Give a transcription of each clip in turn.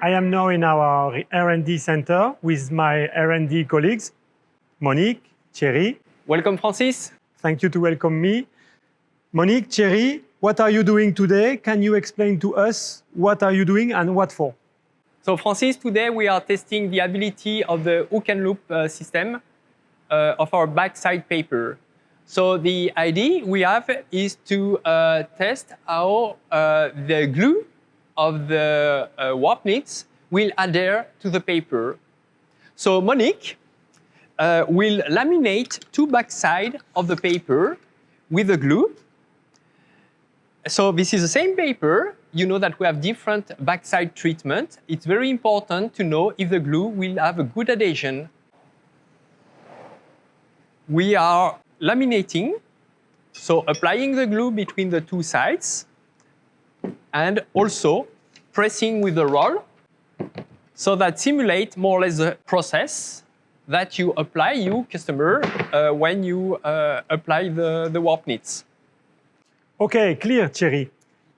I am now in our R&D center with my R&D colleagues, Monique, Thierry. Welcome, Francis. Thank you to welcome me. Monique, Thierry, what are you doing today? Can you explain to us what are you doing and what for? So, Francis, today we are testing the ability of the hook and loop system of our backside paper. So the idea we have is to test how the glue of the warp knits will adhere to the paper. So Monique will laminate two backside of the paper with the glue. So this is the same paper. You know that we have different backside treatment. It's very important to know if the glue will have a good adhesion. We are laminating, so applying the glue between the two sides and also pressing with the roll so that simulate more or less the process that you apply, you customer, when you apply the warp knits. Okay, clear, Thierry.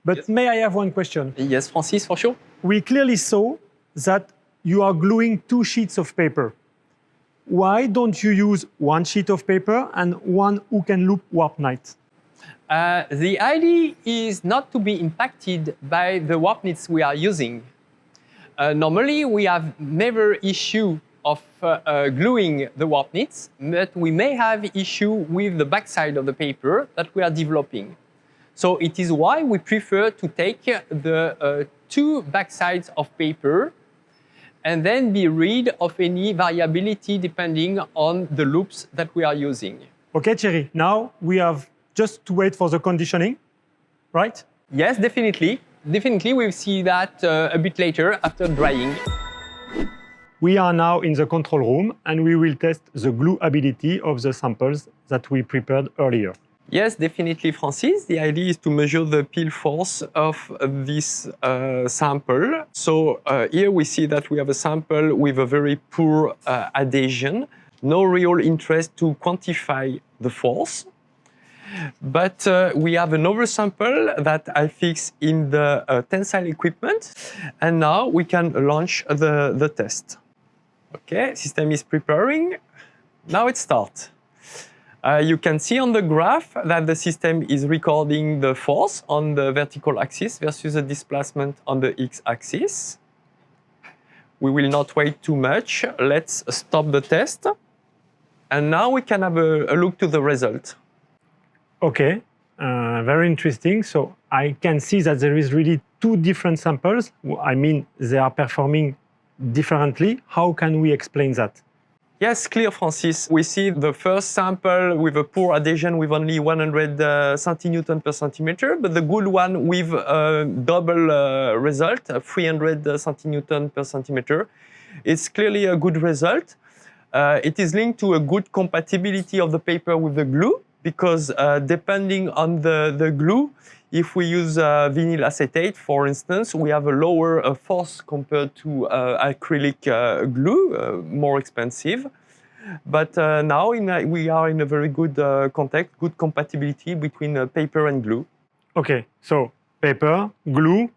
But yes. May I have one question? Yes, Francis, for sure. We clearly saw that you are gluing two sheets of paper. Why don't you use one sheet of paper and one hook and loop warp knit? The idea is not to be impacted by the warp knits we are using. Normally, we have never issue of gluing the warp knits, but we may have issue with the backside of the paper that we are developing. So it is why we prefer to take the two backsides of paper and then be rid of any variability depending on the loops that we are using. Okay, Thierry, now we have just to wait for the conditioning, right? Yes, definitely. Definitely, we'll see that a bit later after drying. We are now in the control room and we will test the glue ability of the samples that we prepared earlier. Yes, definitely, Francis. The idea is to measure the peel force of this sample. So here we see that we have a sample with a very poor adhesion. No real interest to quantify the force. But we have another sample that I fix in the tensile equipment. And now we can launch the test. Okay, system is preparing. Now it starts. You can see on the graph that the system is recording the force on the vertical axis versus the displacement on the x-axis. We will not wait too much. Let's stop the test. And now we can have a look to the result. Okay, very interesting. So I can see that there is really two different samples. I mean, they are performing differently. How can we explain that? Yes, clear, Francis. We see the first sample with a poor adhesion with only 100 centinewton per centimeter, but the good one with a double result, 300 centinewton per centimeter. It's clearly a good result. It is linked to a good compatibility of the paper with the glue, because depending on the glue, if we use vinyl acetate, for instance, we have a lower force compared to acrylic glue, more expensive. But now we are in a very good contact, good compatibility between paper and glue. Okay, so paper, glue,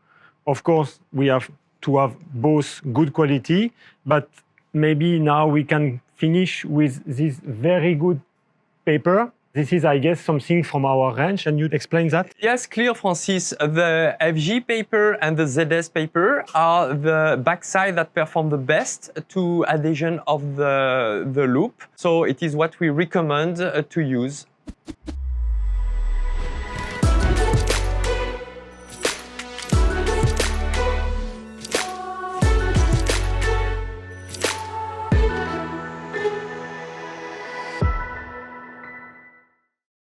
of course, we have to have both good quality, but maybe now we can finish with this very good paper. This is, I guess, something from our range, and you'd explain that? Yes, clear, Francis. The FG paper and the ZS paper are the backside that perform the best to adhesion of the loop. So it is what we recommend to use.